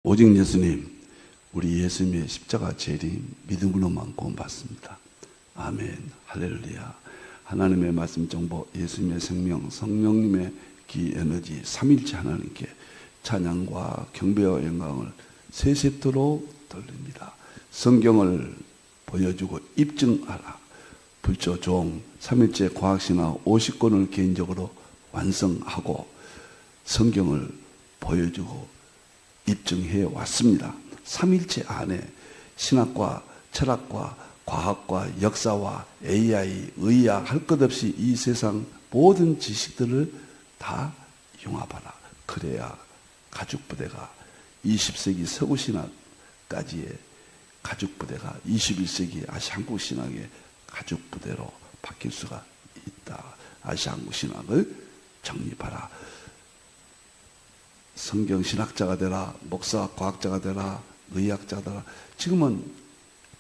오직 예수님, 우리 예수님의 십자가 재림 믿음으로만 구원받습니다. 아멘, 할렐루야. 하나님의 말씀 정보, 예수님의 생명, 성령님의 기 에너지, 삼일체 하나님께 찬양과 경배와 영광을 세 세트로 돌립니다. 성경을 보여주고 입증하라. 불조 종 삼일체 과학신화 50권을 개인적으로 완성하고 성경을 보여주고 입증해 왔습니다. 삼일체 안에 신학과 철학과 과학과 역사와 AI, 의학 할 것 없이 이 세상 모든 지식들을 다 융합하라. 그래야 가죽부대가 20세기 서구신학까지의 가죽부대가 21세기 아시아한국신학의 가죽부대로 바뀔 수가 있다. 아시아한국신학을 정립하라. 성경신학자가 되라, 목사 과학자가 되라, 의학자가 되라. 지금은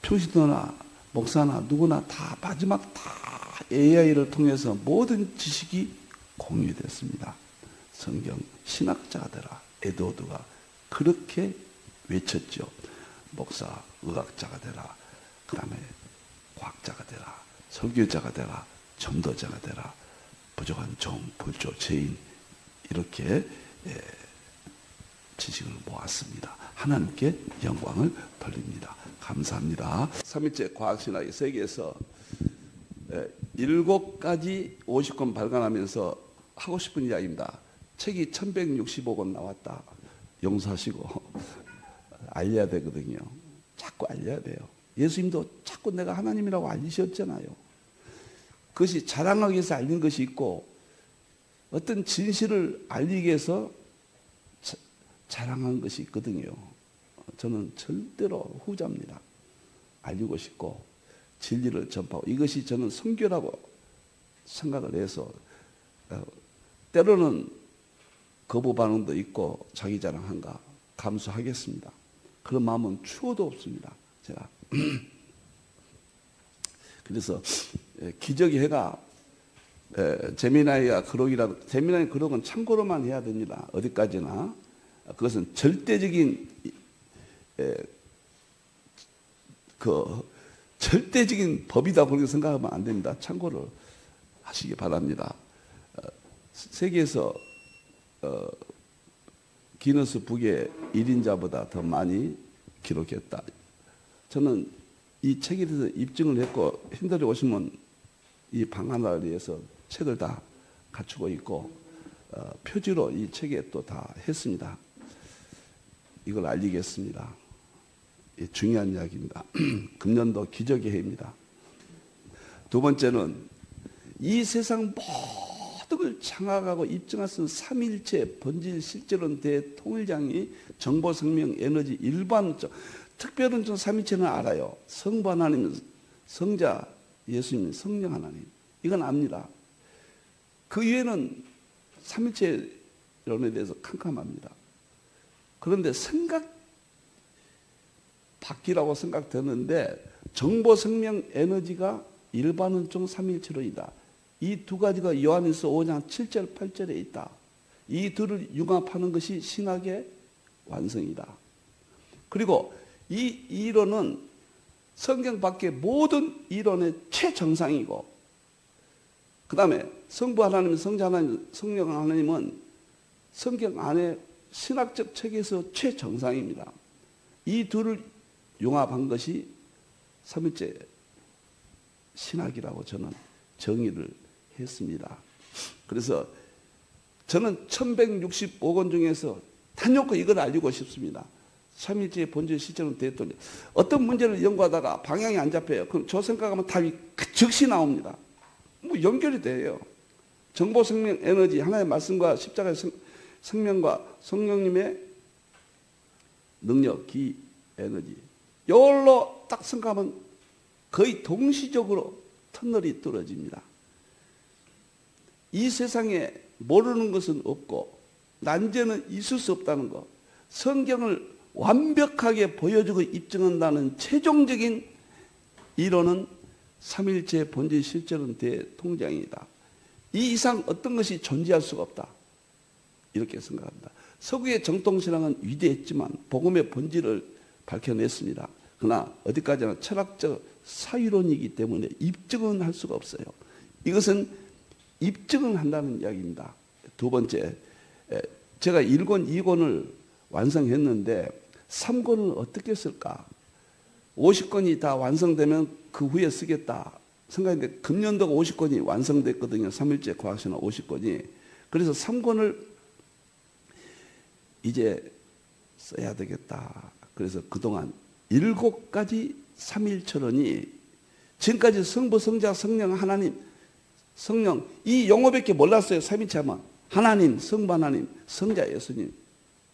표시도나 목사나 누구나 다 마지막 다 AI를 통해서 모든 지식이 공유됐습니다. 성경 신학자가 되라. 에드워드가 그렇게 외쳤죠. 목사, 의학자가 되라. 그 다음에 과학자가 되라. 설교자가 되라. 전도자가 되라. 부족한 종, 불조, 죄인 이렇게 지식을 모았습니다. 하나님께 영광을 돌립니다. 감사합니다. 삼일체 과학신학의 세계에서 7가지 50권 발간하면서 하고 싶은 이야기입니다. 책이 1165권 나왔다. 용서하시고 알려야 되거든요. 자꾸 알려야 돼요. 예수님도 자꾸 내가 하나님이라고 알리셨잖아요. 그것이 자랑하기 위해서 알린 것이 있고 어떤 진실을 알리기 위해서 자랑한 것이 있거든요. 저는 절대로 후자입니다. 알리고 싶고 진리를 전파하고 이것이 저는 선교라고 생각을 해서 때로는 거부 반응도 있고 자기 자랑한가 감수하겠습니다. 그런 마음은 추워도 없습니다. 제가 그래서 기적의 해가 제미나이가 그록이라도 제미나이 그록은 참고로만 해야 됩니다. 어디까지나 그것은 절대적인 절대적인 법이다 그렇게 생각하면 안 됩니다. 참고를 하시기 바랍니다. 세계에서 기너스 북의 1인자보다 더 많이 기록했다. 저는 이 책에 대해서 입증을 했고 힘들어 오시면 이 방 하나를 위해서 책을 다 갖추고 있고 표지로 이 책에 또 다 했습니다. 이걸 알리겠습니다. 중요한 이야기입니다. 금년도 기적의 해입니다. 두 번째는 이 세상 모든 걸 장악하고 입증할 수 있는 삼일체 본질 실제론 대통일장이 정보, 생명, 에너지, 일반적 특별한 삼일체는 알아요. 성부 하나님, 성자 예수님, 성령 하나님 이건 압니다. 그 이외에는 삼일체론에 대해서 캄캄합니다. 그런데 생각 바뀌라고 생각되는데 정보, 생명, 에너지가 일반론적 삼일체론이다. 이 두 가지가 요한일서 5장 7절 8절에 있다. 이 둘을 융합하는 것이 신학의 완성이다. 그리고 이 이론은 성경 밖의 모든 이론의 최정상이고 그 다음에 성부 하나님, 성자 하나님, 성령 하나님은 성경 안에 신학적 책에서 최정상입니다. 이 둘을 융합한 것이 삼일체 신학이라고 저는 정의를 했습니다. 그래서 저는 1165권 중에서 단연코 이걸 알리고 싶습니다. 삼일체의 본질 실제로는 대통령. 어떤 문제를 연구하다가 방향이 안 잡혀요. 그럼 저 생각하면 답이 즉시 나옵니다. 뭐 연결이 돼요. 정보, 생명, 에너지, 하나의 말씀과 십자가의 생명과 성령님의 능력, 기, 에너지. 이걸로 딱 생각하면 거의 동시적으로 터널이 뚫어집니다. 이 세상에 모르는 것은 없고 난제는 있을 수 없다는 것. 성경을 완벽하게 보여주고 입증한다는 최종적인 이론은 삼일체 본질 실제론 대통장이다. 이 이상 어떤 것이 존재할 수가 없다. 이렇게 생각합니다. 서구의 정통신앙은 위대했지만 복음의 본질을 밝혀냈습니다. 그러나 어디까지나 철학적 사유론이기 때문에 입증은 할 수가 없어요. 이것은 입증을 한다는 이야기입니다. 두 번째, 제가 1권, 2권을 완성했는데 3권을 어떻게 쓸까? 50권이 다 완성되면 그 후에 쓰겠다 생각했는데 금년도가 50권이 완성됐거든요. 3일째 과학신화 50권이. 그래서 3권을 이제 써야 되겠다. 그래서 그동안 7가지 삼일철론이 지금까지 성부, 성자, 성령, 하나님, 성령 이 용어밖에 몰랐어요. 삼일체 하면 하나님, 성부 하나님, 성자 예수님,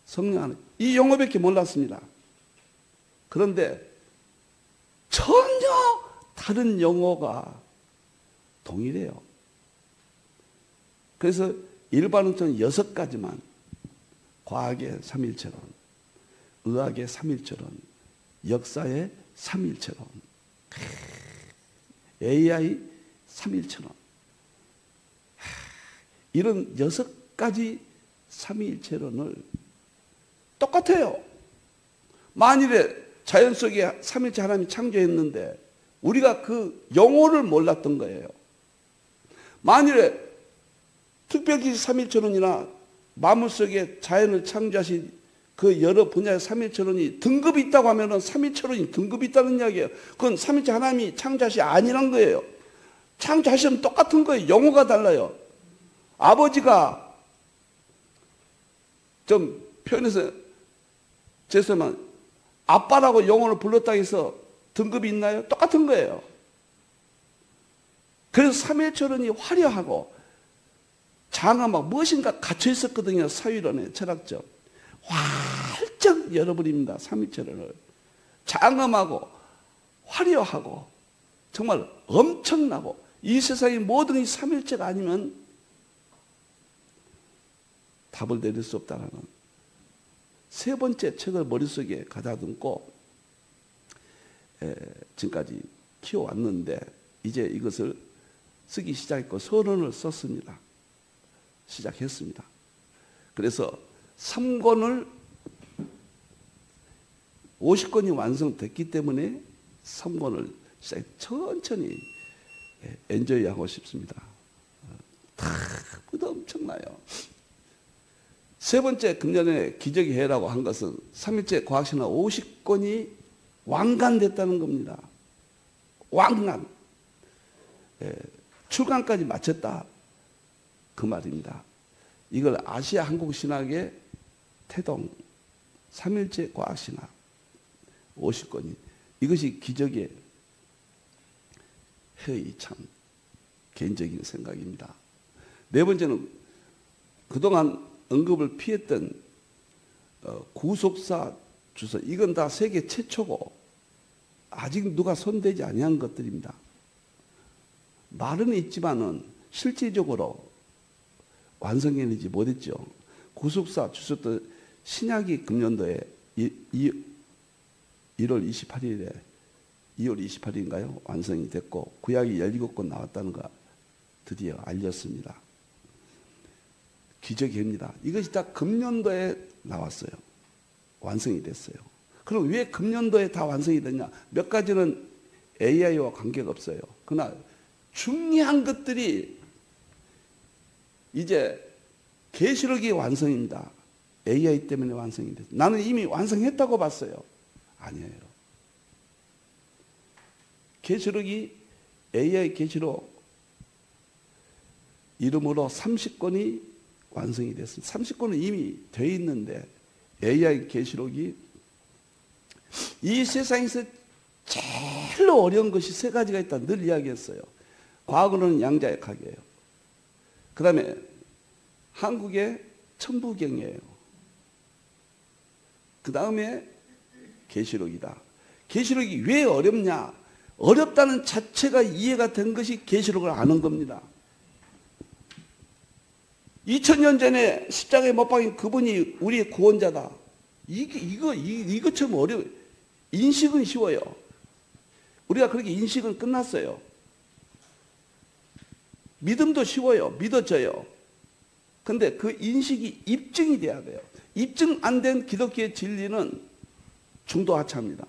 성령 하나님 이 용어밖에 몰랐습니다. 그런데 전혀 다른 용어가 동일해요. 그래서 일반론은 6가지만 과학의 삼일체론, 의학의 삼일체론, 역사의 삼일체론, AI 삼일체론 이런 6가지 삼일체론을 똑같아요. 만일에 자연 속에 삼일체 하나님이 창조했는데 우리가 그 용어를 몰랐던 거예요. 만일에 특별히 삼일체론이나 만물 속에 자연을 창조하신 그 여러 분야의 삼일체론이 등급이 있다고 하면은 삼일체론이 등급이 있다는 이야기예요. 그건 삼일체 하나님이 창조하시 아니란 거예요. 창조하시면 똑같은 거예요. 용어가 달라요. 아버지가 좀 표현해서 죄송하면 아빠라고 용어를 불렀다 해서 등급이 있나요? 똑같은 거예요. 그래서 삼일체론이 화려하고 장엄하고 무엇인가 갇혀 있었거든요. 사유론에 철학적. 활짝 열어버립니다. 삼일체론을. 장엄하고 화려하고 정말 엄청나고 이 세상의 모든 이 삼일체가 아니면 답을 내릴 수 없다는 세 번째 책을 머릿속에 가다듬고 지금까지 키워왔는데 이제 이것을 쓰기 시작했고 서론을 썼습니다. 시작했습니다. 그래서 3권을 50권이 완성됐기 때문에 3권을 천천히 엔조이하고 싶습니다. 탁보다 엄청나요. 세 번째 금년에 기적의 해라고 한 것은 3일째 과학신화 50권이 완간됐다는 겁니다. 완간. 출간까지 마쳤다. 그 말입니다. 이걸 아시아 한국신학의 태동 3일째 과학신화 50권이 이것이 기적의 해의 참 개인적인 생각입니다. 네 번째는 그동안 언급을 피했던 구속사 주소 이건 다 세계 최초고 아직 누가 손대지 아니한 것들입니다. 말은 있지만은 실질적으로 완성해내지 못했죠. 구속사 주소도 신약이 금년도에 2월 28일에 2월 28일인가요? 완성이 됐고 구약이 17권 나왔다는 거 드디어 알렸습니다. 기적입니다. 이것이 다 금년도에 나왔어요. 완성이 됐어요. 그럼 왜 금년도에 다 완성이 됐냐? 몇 가지는 AI와 관계가 없어요. 그러나 중요한 것들이 이제 계시록이 완성입니다. AI 때문에 완성이 됐어요. 나는 이미 완성했다고 봤어요. 아니에요. 계시록이 AI 계시록 이름으로 30권이 완성이 됐습니다. 30권은 이미 돼 있는데 AI 계시록이 이 세상에서 제일 어려운 것이 세 가지가 있다 늘 이야기했어요. 과거로는 양자역학이에요. 그 다음에 한국의 천부경이에요. 그 다음에 계시록이다. 계시록이 왜 어렵냐? 어렵다는 자체가 이해가 된 것이 계시록을 아는 겁니다. 2000년 전에 십자가에 못 박힌 그분이 우리의 구원자다. 이것처럼 어려워요. 인식은 쉬워요. 우리가 그렇게 인식은 끝났어요. 믿음도 쉬워요. 믿어져요. 근데 그 인식이 입증이 돼야 돼요. 입증 안 된 기독교의 진리는 중도하차입니다.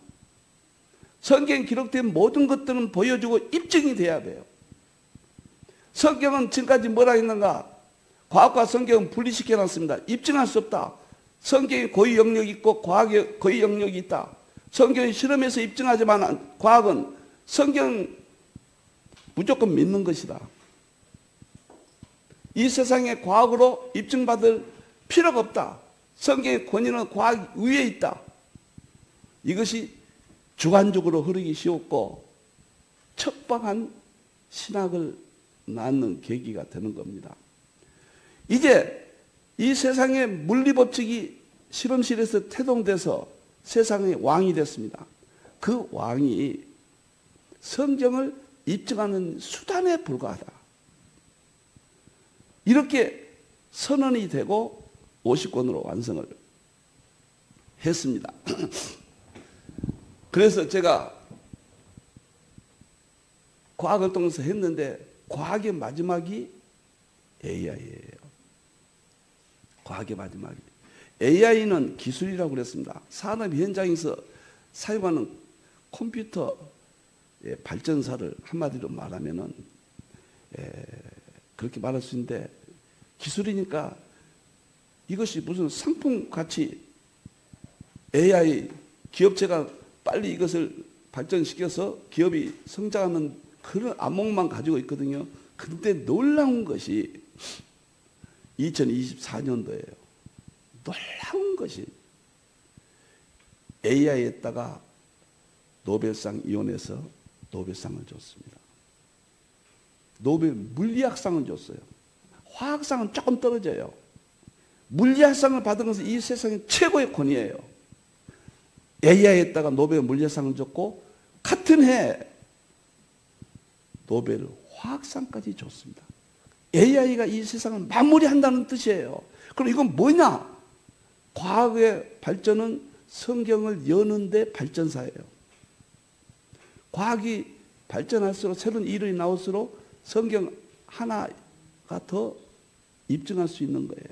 성경에 기록된 모든 것들은 보여주고 입증이 돼야 돼요. 성경은 지금까지 뭐라 했는가? 과학과 성경은 분리시켜놨습니다. 입증할 수 없다. 성경이 고유 영역이 있고 과학의 고유 영역이 있다. 성경이 실험해서 입증하지만 과학은 성경 무조건 믿는 것이다. 이 세상에 과학으로 입증받을 필요가 없다. 성경의 권위는 과학 위에 있다. 이것이 주관적으로 흐르기 쉬웠고 척박한 신학을 낳는 계기가 되는 겁니다. 이제 이 세상의 물리법칙이 실험실에서 태동돼서 세상의 왕이 됐습니다. 그 왕이 성경을 입증하는 수단에 불과하다. 이렇게 선언이 되고 50권으로 완성을 했습니다. 그래서 제가 과학을 통해서 했는데 과학의 마지막이 AI예요. 과학의 마지막이. AI는 기술이라고 그랬습니다. 산업 현장에서 사용하는 컴퓨터의 발전사를 한마디로 말하면은 그렇게 말할 수 있는데 기술이니까 이것이 무슨 상품같이 AI 기업체가 빨리 이것을 발전시켜서 기업이 성장하는 그런 안목만 가지고 있거든요. 그런데 놀라운 것이 2024년도예요. 놀라운 것이 AI에다가 노벨상 이혼해서 노벨상을 줬습니다. 노벨 물리학상을 줬어요. 화학상은 조금 떨어져요. 물리학상을 받은 것은 이 세상의 최고의 권위예요. AI에다가 노벨 물리학상을 줬고 같은 해 노벨 화학상까지 줬습니다. AI가 이 세상을 마무리한다는 뜻이에요. 그럼 이건 뭐냐? 과학의 발전은 성경을 여는데 발전사예요. 과학이 발전할수록 새로운 이론이 나올수록 성경 하나가 더 입증할 수 있는 거예요.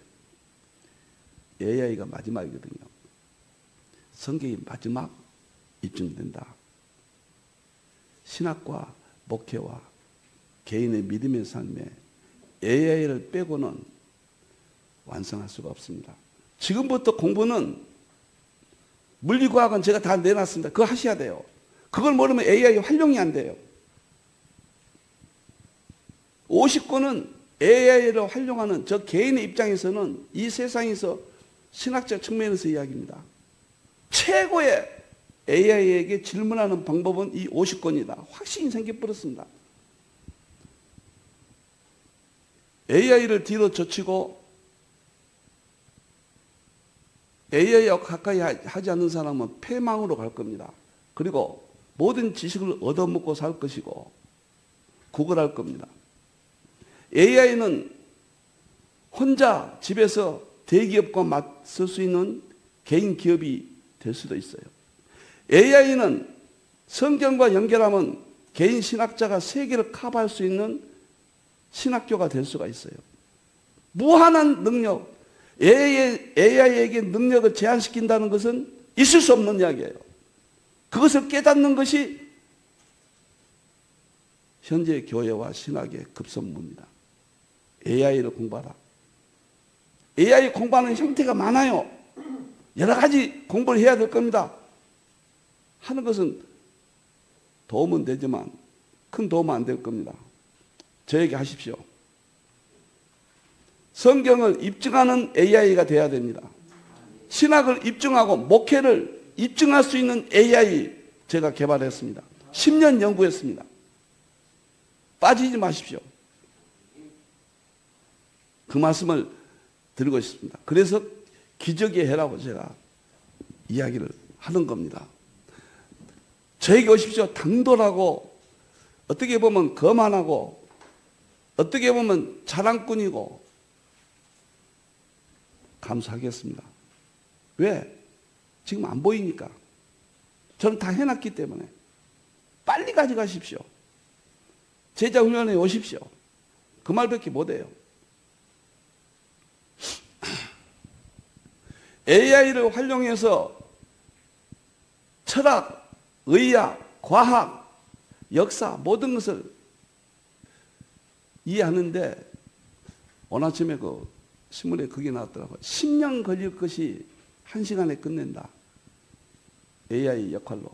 AI가 마지막이거든요. 성경이 마지막 입증된다. 신학과 목회와 개인의 믿음의 삶에 AI를 빼고는 완성할 수가 없습니다. 지금부터 공부는 물리과학은 제가 다 내놨습니다. 그거 하셔야 돼요. 그걸 모르면 AI 활용이 안 돼요. 50권은 AI를 활용하는 저 개인의 입장에서는 이 세상에서 신학적 측면에서 이야기입니다. 최고의 AI에게 질문하는 방법은 이 50권이다. 확신이 생겨버렸습니다. AI를 뒤로 젖히고 AI와 가까이 하지 않는 사람은 패망으로 갈 겁니다. 그리고 모든 지식을 얻어먹고 살 것이고 구걸할 겁니다. AI는 혼자 집에서 대기업과 맞설 수 있는 개인 기업이 될 수도 있어요. AI는 성경과 연결하면 개인 신학자가 세계를 커버할 수 있는 신학교가 될 수가 있어요. 무한한 능력, AI에게 능력을 제한시킨다는 것은 있을 수 없는 이야기예요. 그것을 깨닫는 것이 현재 교회와 신학의 급선무입니다. AI를 공부하라. AI 공부하는 형태가 많아요. 여러 가지 공부를 해야 될 겁니다. 하는 것은 도움은 되지만 큰 도움은 안 될 겁니다. 저에게 하십시오. 성경을 입증하는 AI가 돼야 됩니다. 신학을 입증하고 목회를 입증할 수 있는 AI 제가 개발했습니다. 10년 연구했습니다. 빠지지 마십시오. 그 말씀을 드리고 싶습니다. 그래서 기적의 해라고 제가 이야기를 하는 겁니다. 저에게 오십시오. 당돌하고 어떻게 보면 거만하고 어떻게 보면 자랑꾼이고 감사하겠습니다. 왜? 지금 안 보이니까. 저는 다 해놨기 때문에 빨리 가져가십시오. 제자 훈련에 오십시오. 그 말밖에 못해요. AI를 활용해서 철학, 의학, 과학, 역사 모든 것을 이해하는데 오늘 아침에 그 신문에 그게 나왔더라고요. 10년 걸릴 것이 1시간에 끝낸다. AI 역할로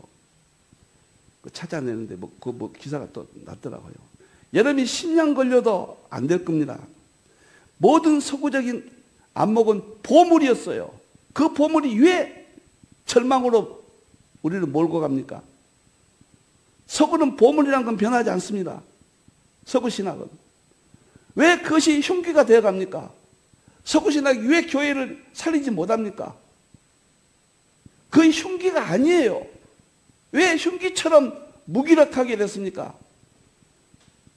찾아내는데 뭐 기사가 또 났더라고요. 여러분이 10년 걸려도 안 될 겁니다. 모든 서구적인 안목은 보물이었어요. 그 보물이 왜 절망으로 우리를 몰고 갑니까? 서구는 보물이라는 건 변하지 않습니다. 서구 신학은. 왜 그것이 흉기가 되어 갑니까? 서구 신학이 왜 교회를 살리지 못합니까? 그 흉기가 아니에요. 왜 흉기처럼 무기력하게 됐습니까?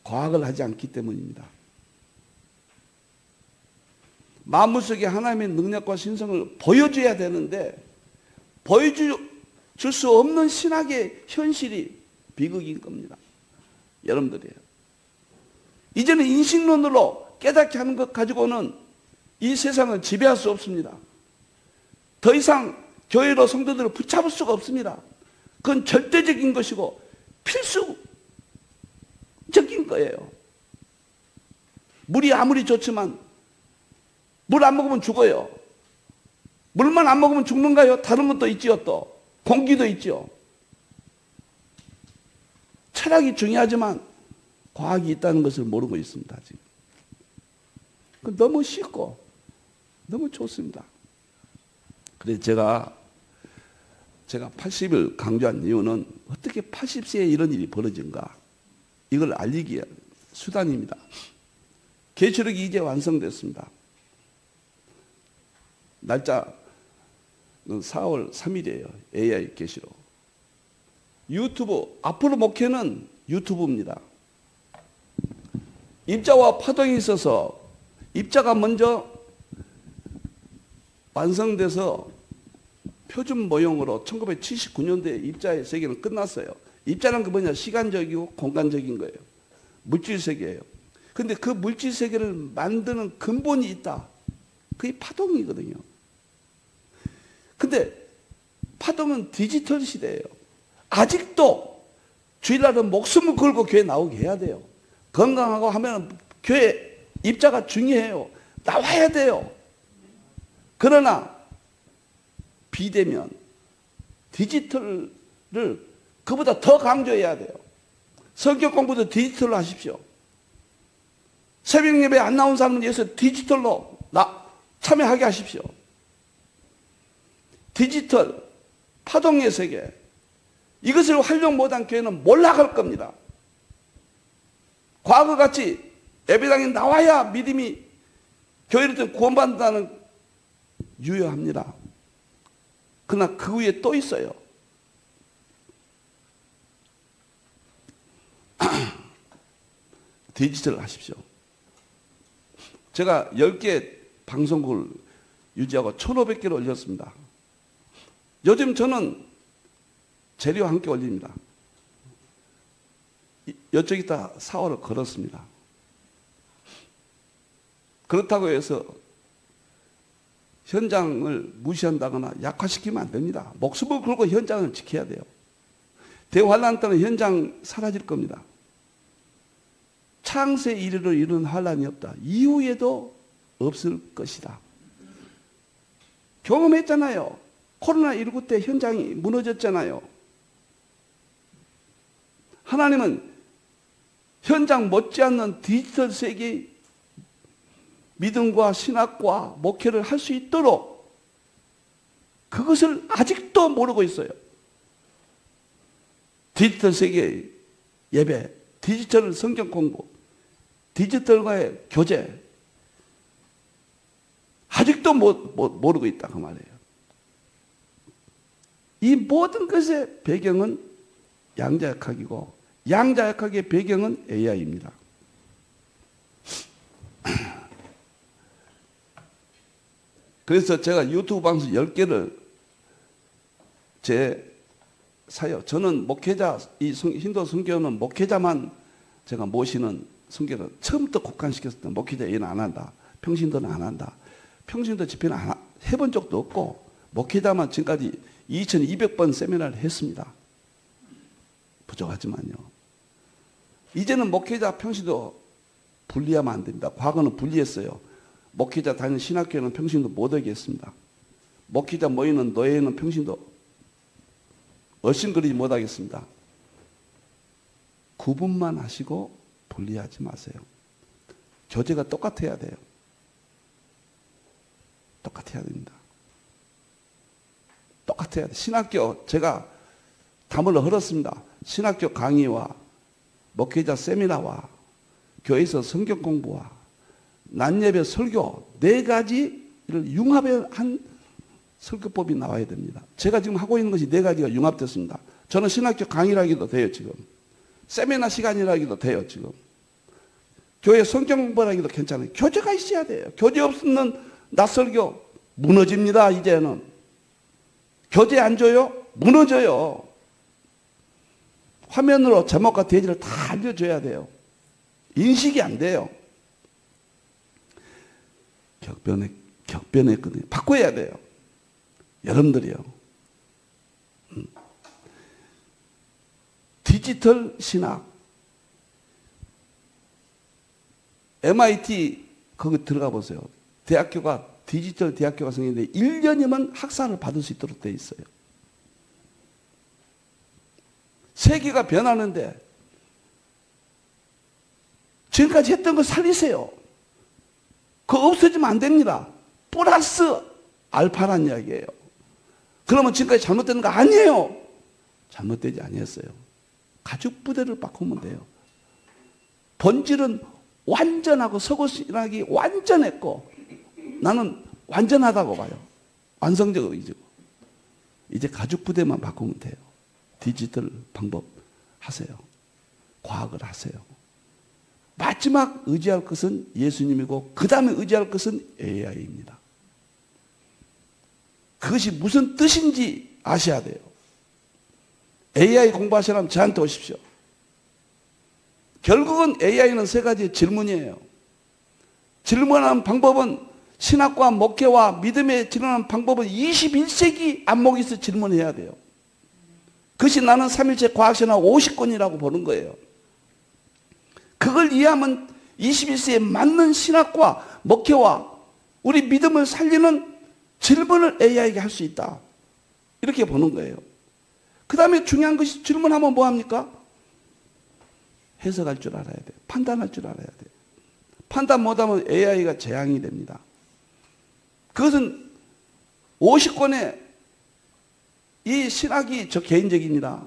과학을 하지 않기 때문입니다. 만물 속에 하나님의 능력과 신성을 보여줘야 되는데 보여줄 수 없는 신학의 현실이 비극인 겁니다. 여러분들이에요. 이제는 인식론으로 깨닫게 하는 것 가지고는 이 세상을 지배할 수 없습니다. 더 이상 교회로 성도들을 붙잡을 수가 없습니다. 그건 절대적인 것이고 필수적인 거예요. 물이 아무리 좋지만 물 안 먹으면 죽어요. 물만 안 먹으면 죽는가요? 다른 것도 있지요. 또 공기도 있지요. 철학이 중요하지만 과학이 있다는 것을 모르고 있습니다. 지금. 너무 쉽고 너무 좋습니다. 그래서 제가 80을 강조한 이유는 어떻게 80세에 이런 일이 벌어진가 이걸 알리기 위한 수단입니다. 계시록이 이제 완성됐습니다. 날짜는 4월 3일이에요. AI 계시록. 유튜브, 앞으로 목회는 유튜브입니다. 입자와 파동이 있어서 입자가 먼저 완성돼서 표준 모형으로 1979년도에 입자의 세계는 끝났어요. 입자는 그 뭐냐? 시간적이고 공간적인 거예요. 물질 세계예요. 근데 그 물질 세계를 만드는 근본이 있다. 그게 파동이거든요. 근데 파동은 디지털 시대예요. 아직도 주일날은 목숨을 걸고 교회 나오게 해야 돼요. 건강하고 하면 교회 입자가 중요해요. 나와야 돼요. 그러나 비대면 디지털을 그보다 더 강조해야 돼요. 성경 공부도 디지털로 하십시오. 새벽 예배 안 나온 사람은 여기서 디지털로 참여하게 하십시오. 디지털, 파동의 세계, 이것을 활용 못한 교회는 몰락할 겁니다. 과거같이 예배당에 나와야 믿음이 교회를 구원받는다는 유효합니다. 그러나 그 위에 또 있어요. 디지털 하십시오. 제가 10개 방송국을 유지하고 1,500개를 올렸습니다. 요즘 저는 재료와 함께 올립니다. 이쪽에다 사활을 걸었습니다. 그렇다고 해서 현장을 무시한다거나 약화시키면 안 됩니다. 목숨을 걸고 현장을 지켜야 돼요. 대환란 때는 현장 사라질 겁니다. 창세 이르러 이런 환란이 없다. 이후에도 없을 것이다. 경험했잖아요. 코로나19 때 현장이 무너졌잖아요. 하나님은 현장 못지않는 디지털 세계의 믿음과 신학과 목회를 할 수 있도록 그것을 아직도 모르고 있어요. 디지털 세계의 예배, 디지털 성경 공부, 디지털과의 교제 아직도 모르고 있다 그 말이에요. 이 모든 것의 배경은 양자역학이고 양자역학의 배경은 AI입니다. 그래서 제가 유튜브 방송 10개를 제 사역, 저는 목회자, 이 힌두 선교는 목회자만 제가 모시는 선교를 처음부터 국한시켰을 때 목회자 얘는 안 한다. 평신도는 안 한다. 평신도 집회는 해본 적도 없고 목회자만 지금까지 2200번 세미나를 했습니다. 부족하지만요. 이제는 목회자 평신도 분리하면 안 됩니다. 과거는 분리했어요. 목회자 다니는 신학교는 평신도 못 오게 했습니다. 목회자 모이는 노예는 평신도 얼씬거리지 못하겠습니다. 구분만 하시고 분리하지 마세요. 교제가 똑같아야 돼요. 똑같아야 됩니다. 똑같아야 돼요. 신학교 제가 담을 흘렀습니다. 신학교 강의와 목회자 세미나와 교회에서 성경 공부와 낮예배 설교 4가지를 융합한 설교법이 나와야 됩니다. 제가 지금 하고 있는 것이 4가지가 융합됐습니다. 저는 신학교 강의라기도 돼요, 지금. 세미나 시간이라기도 돼요, 지금. 교회 성경 공부라기도 괜찮아요. 교제가 있어야 돼요. 교제 없는 낯설교 무너집니다, 이제는. 교제 안 줘요? 무너져요. 화면으로 제목과 대지를 다 알려줘야 돼요. 인식이 안 돼요. 격변했거든요. 바꿔야 돼요. 여러분들이요. 디지털 신학. MIT 거기 들어가 보세요. 대학교가 디지털 대학교가 생겼는데 1년이면 학사를 받을 수 있도록 돼 있어요. 세계가 변하는데 지금까지 했던 거 살리세요. 그거 없어지면 안 됩니다. 플러스 알파란 이야기예요. 그러면 지금까지 잘못된 거 아니에요. 잘못되지 아니었어요. 가죽 부대를 바꾸면 돼요. 본질은 완전하고 서구신학이 완전했고 나는 완전하다고 봐요. 완성적이죠. 이제 가죽 부대만 바꾸면 돼요. 디지털 방법 하세요. 과학을 하세요. 마지막 의지할 것은 예수님이고 그 다음에 의지할 것은 AI입니다. 그것이 무슨 뜻인지 아셔야 돼요. AI 공부하시려면 저한테 오십시오. 결국은 AI는 3가지 질문이에요. 질문하는 방법은 신학과 목회와 믿음에 질문하는 방법은 21세기 안목에서 질문해야 돼요. 그것이 나는 3일째 과학신학 50권이라고 보는 거예요. 그걸 이해하면 21세기에 맞는 신학과 목회와 우리 믿음을 살리는 질문을 AI에게 할 수 있다. 이렇게 보는 거예요. 그 다음에 중요한 것이 질문하면 뭐합니까? 해석할 줄 알아야 돼요. 판단할 줄 알아야 돼요. 판단 못하면 AI가 재앙이 됩니다. 그것은 50권의 이 신학이 저 개인적입니다.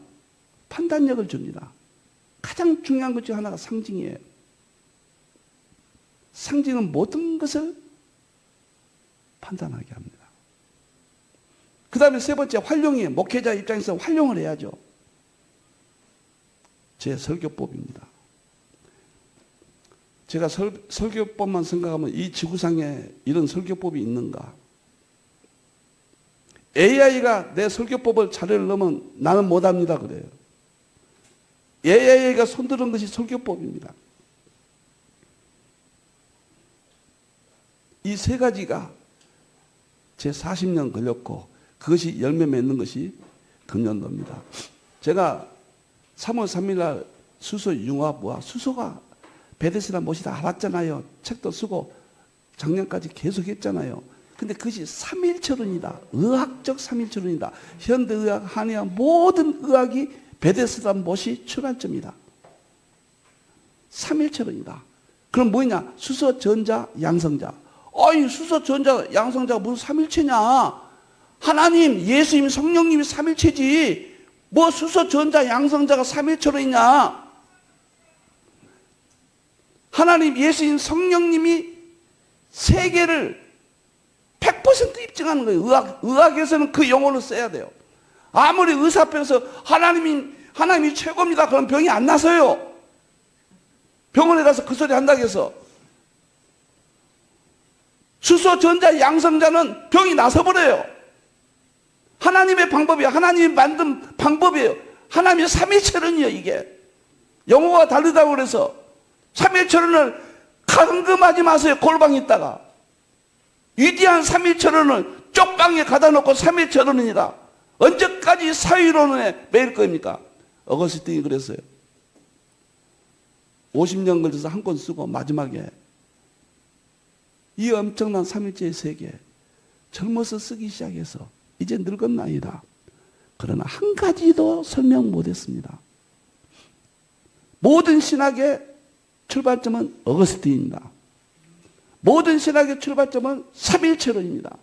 판단력을 줍니다. 가장 중요한 것 중 하나가 상징이에요. 상징은 모든 것을 판단하게 합니다. 그 다음에 3번째 활용이에요. 목회자 입장에서 활용을 해야죠. 제 설교법입니다. 제가 설교법만 생각하면 이 지구상에 이런 설교법이 있는가? AI가 내 설교법을 자료를 넣으면 나는 못합니다 그래요. AI가 손들은 것이 설교법입니다. 이 3가지가 제 40년 걸렸고 그것이 열매 맺는 것이 금년도입니다. 제가 3월 3일 날 수소 융합과 수소가 베데스다 못이다 알았잖아요. 책도 쓰고 작년까지 계속 했잖아요. 근데 그것이 3일철론이다. 의학적 3일철론이다. 현대의학, 한의학 모든 의학이 베데스다 못이 출발점이다. 3일철론이다. 그럼 뭐냐? 수소, 전자, 양성자. 아니 수소, 전자, 양성자가 무슨 3일체냐? 하나님, 예수님, 성령님이 3일체지. 뭐 수소, 전자, 양성자가 3일철론이냐? 하나님, 예수님, 성령님이 세계를 100% 입증하는 거예요. 의학에서는 그 용어를 써야 돼요. 아무리 의사 앞에서 하나님이 최고입니다. 그럼 병이 안 나서요. 병원에 가서 그 소리 한다고 해서. 수소, 전자, 양성자는 병이 나서버려요. 하나님의 방법이에요. 하나님이 만든 방법이에요. 하나님의 삼위철론이에요, 이게. 용어가 다르다고 그래서 삼위철론을 감금하지 마세요, 골방에 있다가. 위대한 삼위철론을 쪽방에 가다 놓고 삼위철론이다. 언제까지 사위론에 매일 겁니까? 어거스틴이 그랬어요. 50년 걸려서 한 권 쓰고 마지막에 이 엄청난 삼위체의 세계 젊어서 쓰기 시작해서 이제 늙은 나이다. 그러나 한 가지도 설명 못했습니다. 모든 신학의 출발점은 어거스틴입니다. 모든 신학의 출발점은 삼위일체론입니다.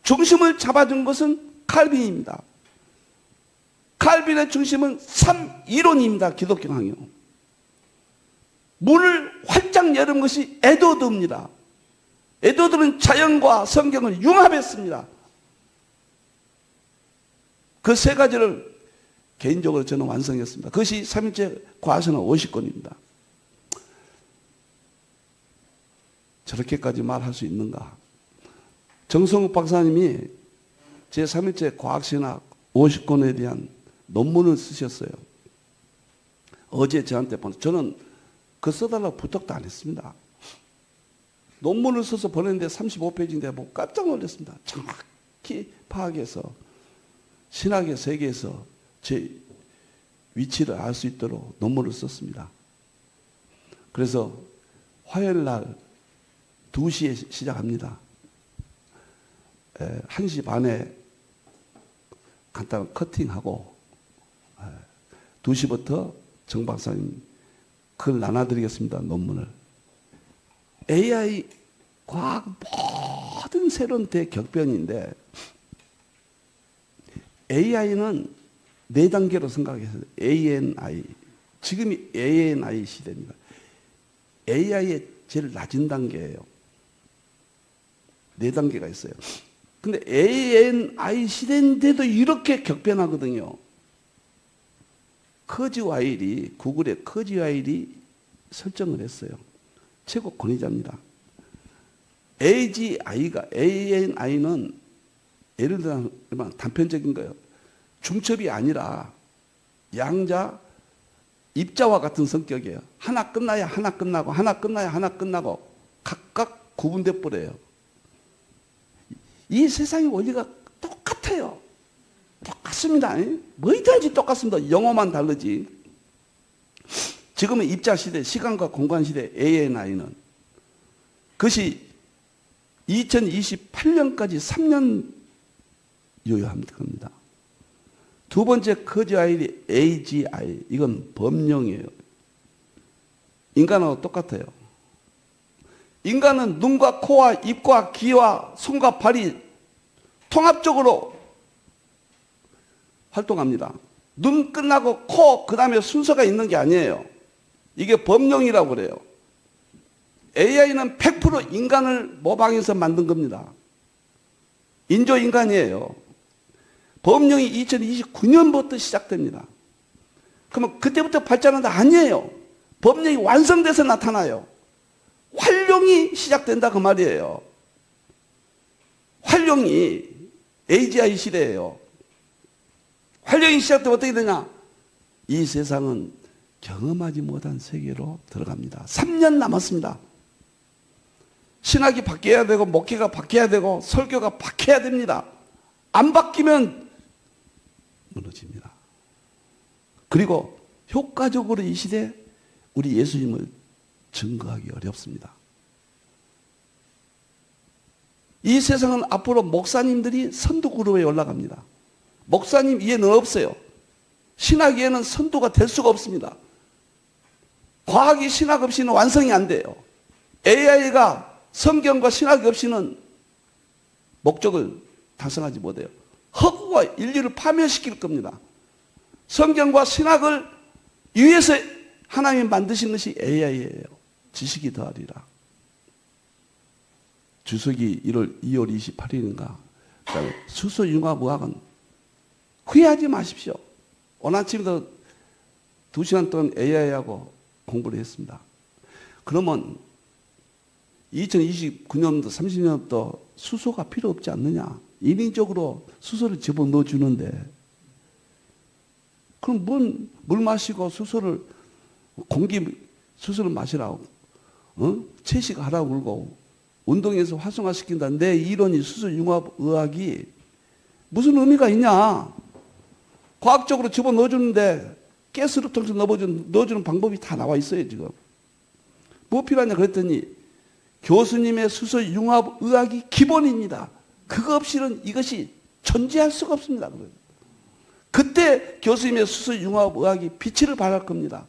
중심을 잡아준 것은 칼빈입니다. 칼빈의 중심은 삼이론입니다. 기독교 강요. 문을 활짝 여는 것이 에드워드입니다. 에드워드는 자연과 성경을 융합했습니다. 그 세 가지를 개인적으로 저는 완성했습니다. 그것이 삼위일체 과서는 50권입니다. 저렇게까지 말할 수 있는가? 정성욱 박사님이 제3일체 과학신학 50권에 대한 논문을 쓰셨어요. 어제 저한테 보내. 저는 그 써달라고 부탁도 안 했습니다. 논문을 써서 보냈는데 35페이지인데 보고 깜짝 놀랐습니다. 정확히 파악해서 신학의 세계에서 제 위치를 알 수 있도록 논문을 썼습니다. 그래서 화요일 날 2시에 시작합니다. 1시 반에 간단한 커팅하고 2시부터 정 박사님 글 나눠드리겠습니다. 논문을. AI 과학 모든 새로운 대격변인데 AI는 4단계로 생각해서 ANI. 지금이 ANI 시대입니다. AI의 제일 낮은 단계예요. 4단계가 있어요. 근데 ANI 시대인데도 이렇게 격변하거든요. 커즈와일이, 구글의 커즈와일이 설정을 했어요. 최고 권위자입니다. ANI는 예를 들어 단편적인 거예요. 중첩이 아니라 양자, 입자와 같은 성격이에요. 하나 끝나야 하나 끝나고, 하나 끝나야 하나 끝나고, 각각 구분돼 버려요. 이 세상의 원리가 똑같아요. 똑같습니다. 뭐든지 똑같습니다. 영어만 다르지. 지금은 입자 시대, 시간과 공간 시대 ANI는 그것이 2028년까지 3년 요요합니다. 두 번째 커즈와일이 AGI. 이건 범용이에요. 인간하고 똑같아요. 인간은 눈과 코와 입과 귀와 손과 발이 통합적으로 활동합니다. 눈 끝나고 코, 그 다음에 순서가 있는 게 아니에요. 이게 범용이라고 그래요. AI는 100% 인간을 모방해서 만든 겁니다. 인조인간이에요. 범용이 2029년부터 시작됩니다. 그러면 그때부터 발전한다? 아니에요. 범용이 완성돼서 나타나요. 활용이 시작된다 그 말이에요. 활용이 AGI 시대예요. 활용이 시작되면 어떻게 되냐? 이 세상은 경험하지 못한 세계로 들어갑니다. 3년 남았습니다. 신학이 바뀌어야 되고 목회가 바뀌어야 되고 설교가 바뀌어야 됩니다. 안 바뀌면 무너집니다. 그리고 효과적으로 이 시대에 우리 예수님을 증거하기 어렵습니다. 이 세상은 앞으로 목사님들이 선두 그룹에 올라갑니다. 목사님 이해는 없어요. 신학 이해는 선두가 될 수가 없습니다. 과학이 신학 없이는 완성이 안 돼요. AI가 성경과 신학이 없이는 목적을 달성하지 못해요. 허구가 인류를 파멸시킬 겁니다. 성경과 신학을 위해서 하나님이 만드신 것이 AI예요. 지식이 더하리라. 주석이 2월 28일인가. 그다음에 수소융합의학은 후회하지 마십시오. 오늘 아침에도 2시간 동안 AI하고 공부를 했습니다. 그러면 2029년도 30년도 수소가 필요 없지 않느냐. 인위적으로 수소를 집어넣어 주는데 그럼 물 마시고 수소를 수소를 마시라고 채식하라고 그러고 운동에서 활성화시킨다. 내 이론이 수소융합의학이 무슨 의미가 있냐? 과학적으로 집어 넣어주는데 가스를 통해서 넣어주는 방법이 다 나와 있어요, 지금. 뭐 필요하냐 그랬더니 교수님의 수소융합의학이 기본입니다. 그거 없이는 이것이 존재할 수가 없습니다. 그때 교수님의 수소융합의학이 빛을 발할 겁니다.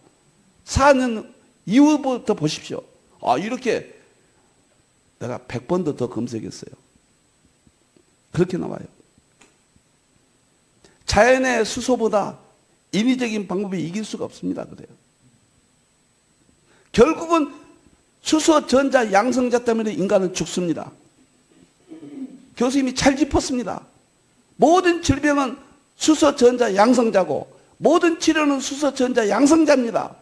4년 이후부터 보십시오. 이렇게 내가 100번도 더 검색했어요. 그렇게 나와요. 자연의 수소보다 인위적인 방법이 이길 수가 없습니다. 그래요. 결국은 수소, 전자, 양성자 때문에 인간은 죽습니다. 교수님이 잘 짚었습니다. 모든 질병은 수소, 전자, 양성자고 모든 치료는 수소, 전자, 양성자입니다.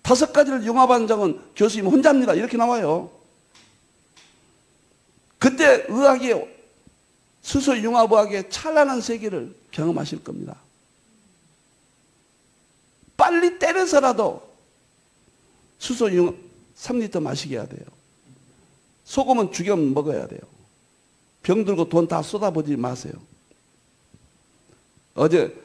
5가지를 융합한 적은 교수님 혼자입니다. 이렇게 나와요. 그때 의학이 수소 융합의학의 찬란한 세계를 경험하실 겁니다. 빨리 때려서라도 수소 융합 3리터 마시게 해야 돼요. 소금은 죽여 먹어야 돼요. 병 들고 돈 다 쏟아부지 마세요. 어제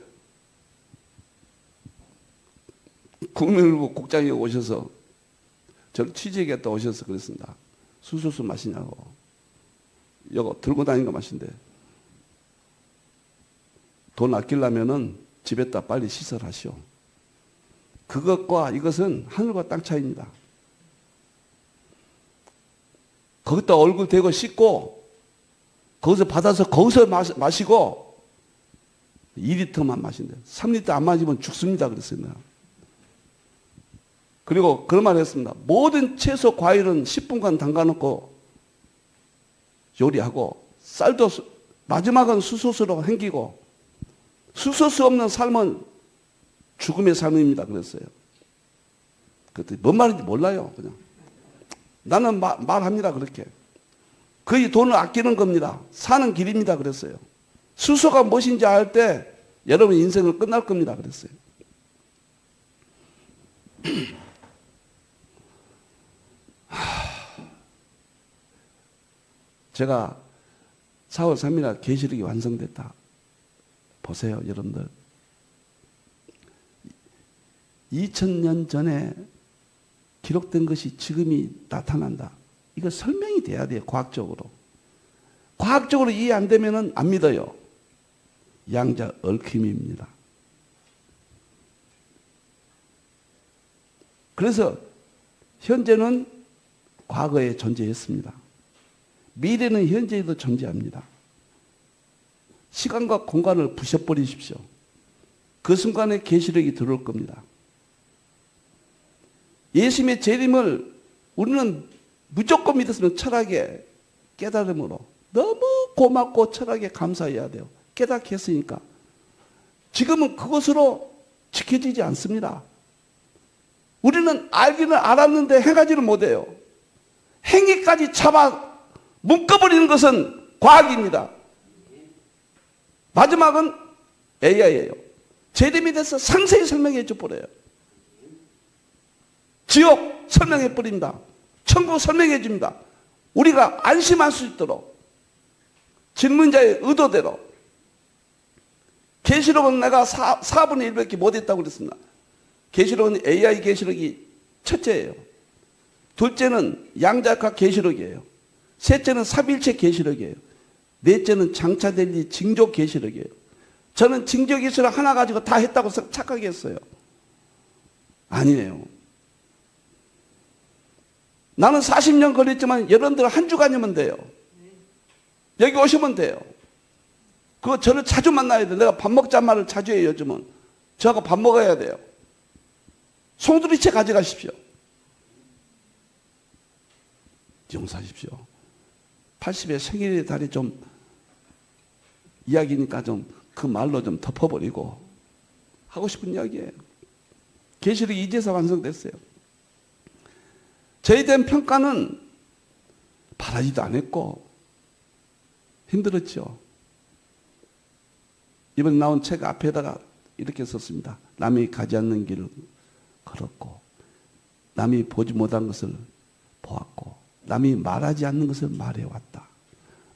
국민일보 국장이 오셔서 저를 취재하겠다 오셔서 그랬습니다. 수소수 마시냐고. 이거 들고 다니는 거 마신대. 돈 아끼려면은 집에다 빨리 시설하시오. 그것과 이것은 하늘과 땅 차이입니다. 거기다 얼굴 대고 씻고 거기서 받아서 거기서 마시고 2리터만 마신대. 3리터 안 마시면 죽습니다. 그랬어요. 내가. 그리고 그런 말을 했습니다. 모든 채소, 과일은 10분간 담가놓고 요리하고 쌀도 마지막은 수소수로 헹기고 수소수 없는 삶은 죽음의 삶입니다. 그랬어요. 그랬더니 뭔 말인지 몰라요. 그냥. 나는 말합니다. 그렇게. 거의 돈을 아끼는 겁니다. 사는 길입니다. 그랬어요. 수소가 무엇인지 알 때 여러분 인생은 끝날 겁니다. 그랬어요. 제가 4월 3일날 계시록이 완성됐다. 보세요, 여러분들. 2000년 전에 기록된 것이 지금이 나타난다. 이거 설명이 돼야 돼요, 과학적으로. 과학적으로 이해 안 되면 안 믿어요. 양자 얽힘입니다. 그래서 현재는 과거에 존재했습니다. 미래는 현재에도 존재합니다. 시간과 공간을 부셔버리십시오. 그 순간에 계시록이 들어올 겁니다. 예수님의 재림을 우리는 무조건 믿었으면 철학의 깨달음으로 너무 고맙고 철학에 감사해야 돼요. 깨닫게 했으니까. 지금은 그것으로 지켜지지 않습니다. 우리는 알기는 알았는데 행하지는 못해요. 행위까지 잡아 묶어버리는 것은 과학입니다. 마지막은 AI예요. 재림에 대해서 상세히 설명해 줘버려요. 지옥 설명해 버립니다. 천국 설명해 줍니다. 우리가 안심할 수 있도록 질문자의 의도대로. 계시록은 내가 4분의 1밖에 못했다고 그랬습니다. 계시록은 AI 계시록이 첫째예요. 둘째는 양자각 계시록이에요. 셋째는 삼일체 계시록이에요. 넷째는 장차될 징조 계시록이에요. 저는 징조 계시록 하나 가지고 다 했다고 착각했어요. 아니에요. 나는 40년 걸렸지만 여러분들 한 주간이면 돼요. 여기 오시면 돼요. 그거 저를 자주 만나야 돼요. 내가 밥 먹자 말을 자주 해요, 요즘은. 저하고 밥 먹어야 돼요. 송두리째 가져가십시오. 용서하십시오. 80의 생일의 달이 좀 이야기니까 좀 그 말로 좀 덮어버리고 하고 싶은 이야기예요. 계시록이 이제서 완성됐어요. 저에 대한 평가는 바라지도 않았고 힘들었죠. 이번에 나온 책 앞에다가 이렇게 썼습니다. 남이 가지 않는 길을 걸었고 남이 보지 못한 것을 보았고 남이 말하지 않는 것을 말해왔다.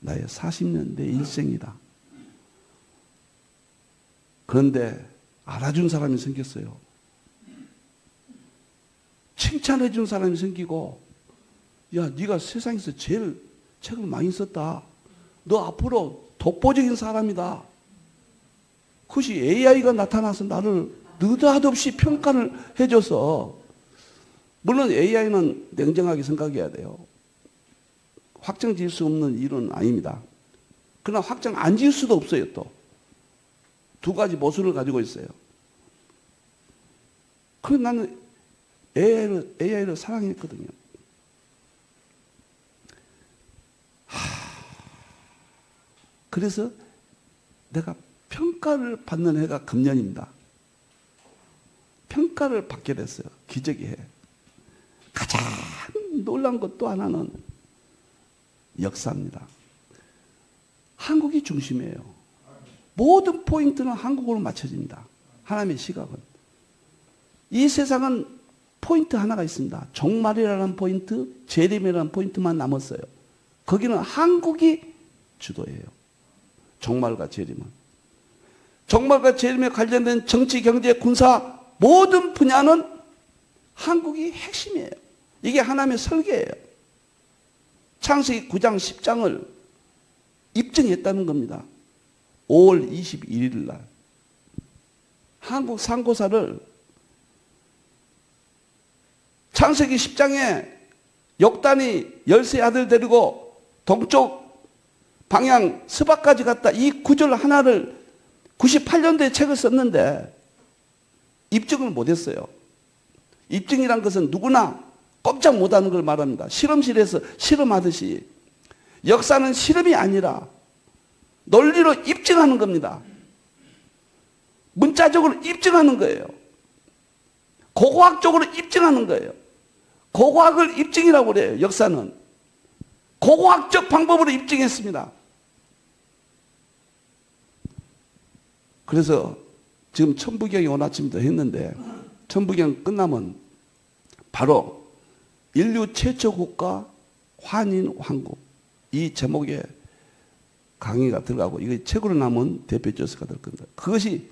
나의 40년 내 일생이다. 그런데 알아준 사람이 생겼어요. 칭찬해 준 사람이 생기고, 야, 네가 세상에서 제일 책을 많이 썼다. 너 앞으로 독보적인 사람이다. 그것이 AI가 나타나서 나를 느닷없이 평가를 해줘서, 물론 AI는 냉정하게 생각해야 돼요. 확정 지을 수 없는 일은 아닙니다. 그러나 확정 안 지을 수도 없어요. 또 두 가지 모순을 가지고 있어요. 그래서 나는 AI를 사랑했거든요. 그래서 내가 평가를 받는 해가 금년입니다. 평가를 받게 됐어요. 기적의 해. 가장 놀란 것 또 하나는 역사입니다. 한국이 중심이에요. 모든 포인트는 한국으로 맞춰집니다. 하나님의 시각은. 이 세상은 포인트 하나가 있습니다. 종말이라는 포인트, 재림이라는 포인트만 남았어요. 거기는 한국이 주도예요. 종말과 재림은. 종말과 재림에 관련된 정치, 경제, 군사 모든 분야는 한국이 핵심이에요. 이게 하나님의 설계예요. 창세기 9장 10장을 입증했다는 겁니다. 5월 21일 날 한국 상고사를 창세기 10장에 역단이 13 아들 데리고 동쪽 방향 스바까지 갔다. 이 구절 하나를 98년도에 책을 썼는데 입증을 못했어요. 입증이란 것은 누구나 꼼짝 못하는 걸 말합니다. 실험실에서 실험하듯이 역사는 실험이 아니라 논리로 입증하는 겁니다. 문자적으로 입증하는 거예요. 고고학적으로 입증하는 거예요. 고고학을 입증이라고 그래요. 역사는 고고학적 방법으로 입증했습니다. 그래서 지금 천부경이 오늘 아침부터 했는데 천부경 끝나면 바로 인류 최초 국가 환인 왕국 이 제목에 강의가 들어가고 이게 책으로 남은 대표 저서가 될 겁니다. 그것이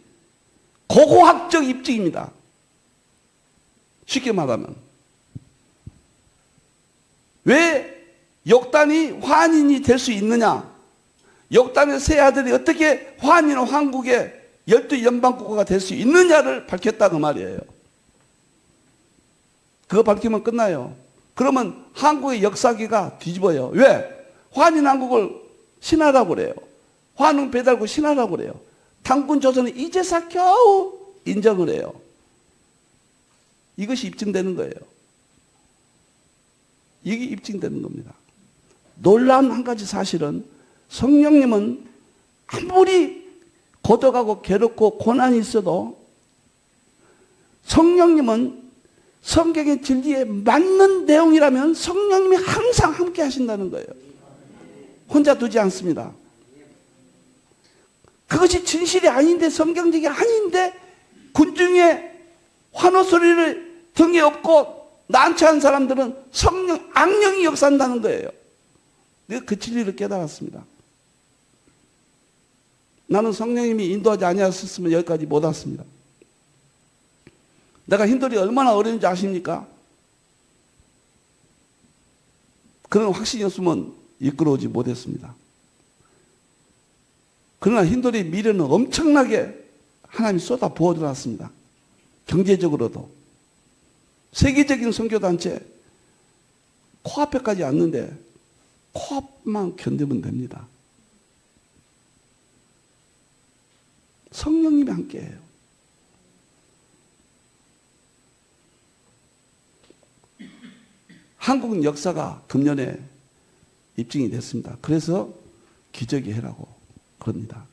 고고학적 입증입니다. 쉽게 말하면 왜 역단이 환인이 될 수 있느냐? 역단의 세 아들이 어떻게 환인 왕국의 12연방국가가 될 수 있느냐를 밝혔다 그 말이에요. 그거 밝히면 끝나요. 그러면 한국의 역사기가 뒤집어요. 왜? 환인 왕국을 신하라고 그래요. 환웅 배달국 신하라고 그래요. 당군 조선은 이제서 겨우 인정을 해요. 이것이 입증되는 거예요. 이게 입증되는 겁니다. 놀라운 한 가지 사실은 성령님은 아무리 고독하고 괴롭고 고난이 있어도 성령님은 성경의 진리에 맞는 내용이라면 성령님이 항상 함께 하신다는 거예요. 혼자 두지 않습니다. 그것이 진실이 아닌데 성경적이 아닌데 군중의 환호 소리를 등에 업고 난처한 사람들은 악령이 역사한다는 거예요. 내가 그 진리를 깨달았습니다. 나는 성령님이 인도하지 아니하셨으면 여기까지 못 왔습니다. 내가 힌들이 얼마나 어려운지 아십니까? 그런 확신이 없으면 이끌어오지 못했습니다. 그러나 힌들이 미래는 엄청나게 하나님이 쏟아 부어들었습니다. 경제적으로도. 세계적인 선교단체 코앞에까지 왔는데 코앞만 견디면 됩니다. 성령님이 함께해요. 한국 역사가 금년에 입증이 됐습니다. 그래서 기적의 해라고 그럽니다.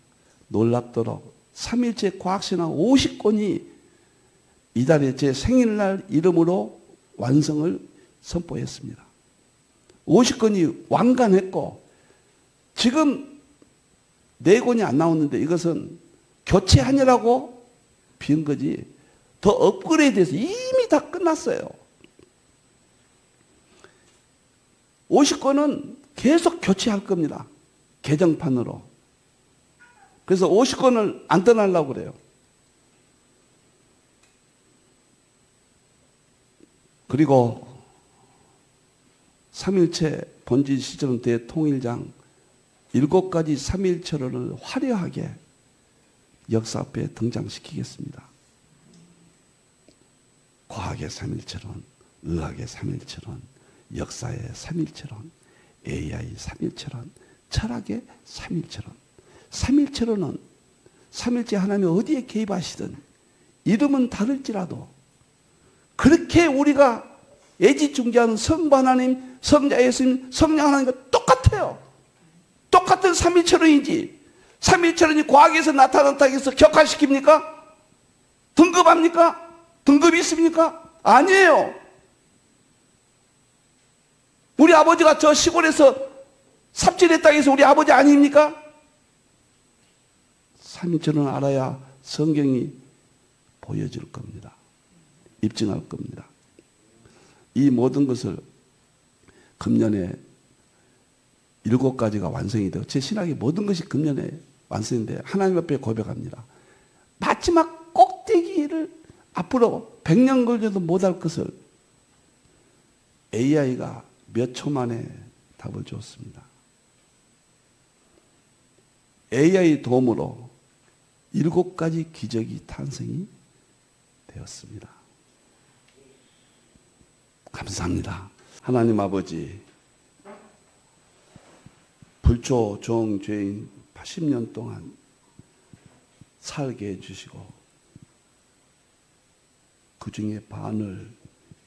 놀랍도록 3일째 과학신앙 50권이 이달에 제 생일날 이름으로 완성을 선포했습니다. 50권이 완간했고 지금 4권이 안 나오는데 이것은 교체하느라고 비운 거지 더 업그레이드해서 이미 다 끝났어요. 50권은 계속 교체할 겁니다. 개정판으로. 그래서 50권을 안 떠나려고 그래요. 그리고 3.1체 본질 시점 대통일장 7가지 3.1철을 화려하게 역사 앞에 등장시키겠습니다. 과학의 3.1철은, 의학의 3.1철은, 역사의 3.1철은, AI 3.1철은, 철학의 3.1철은. 3.1철은 3.1째 하나님이 어디에 개입하시든 이름은 다를지라도 그렇게 우리가 애지중지하는 성부 하나님, 성자 예수님, 성령 하나님과 똑같아요. 똑같은 3.1철은이지. 3.1철은이 과학에서 나타났다고 해서 격화시킵니까? 등급합니까? 등급이 있습니까? 아니에요. 우리 아버지가 저 시골에서 삽질했다고 해서 우리 아버지 아닙니까? 3.1철은 알아야 성경이 보여줄 겁니다. 입증할 겁니다. 이 모든 것을 금년에 7가지가 완성이 되고 제 신학의 모든 것이 금년에 완성인데 하나님 앞에 고백합니다. 마지막 꼭대기를 앞으로 100년 걸려도 못할 것을 AI가 몇 초 만에 답을 줬습니다. AI 도움으로 7가지 기적이 탄생이 되었습니다. 감사합니다. 하나님 아버지, 불조 종죄인 80년 동안 살게 해주시고 그 중에 반을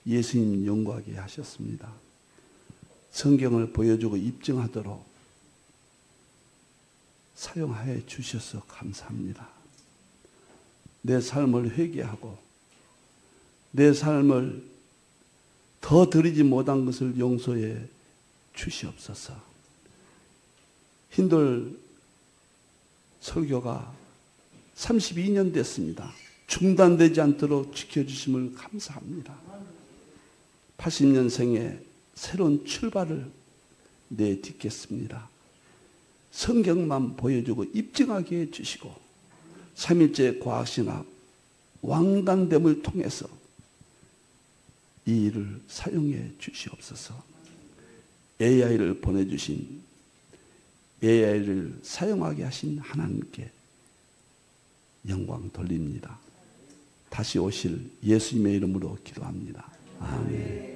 예수님 연구하게 하셨습니다. 성경을 보여주고 입증하도록 사용하여 주셔서 감사합니다. 내 삶을 회개하고 내 삶을 더 드리지 못한 것을 용서해 주시옵소서. 힌돌 설교가 32년 됐습니다. 중단되지 않도록 지켜주심을 감사합니다. 80년생에 새로운 출발을 내딛겠습니다. 성경만 보여주고 입증하게 해주시고 3.1째 과학신학 왕관됨을 통해서 이 일을 사용해 주시옵소서. AI를 보내주신 AI를 사용하게 하신 하나님께 영광 돌립니다. 다시 오실 예수님의 이름으로 기도합니다. 아멘.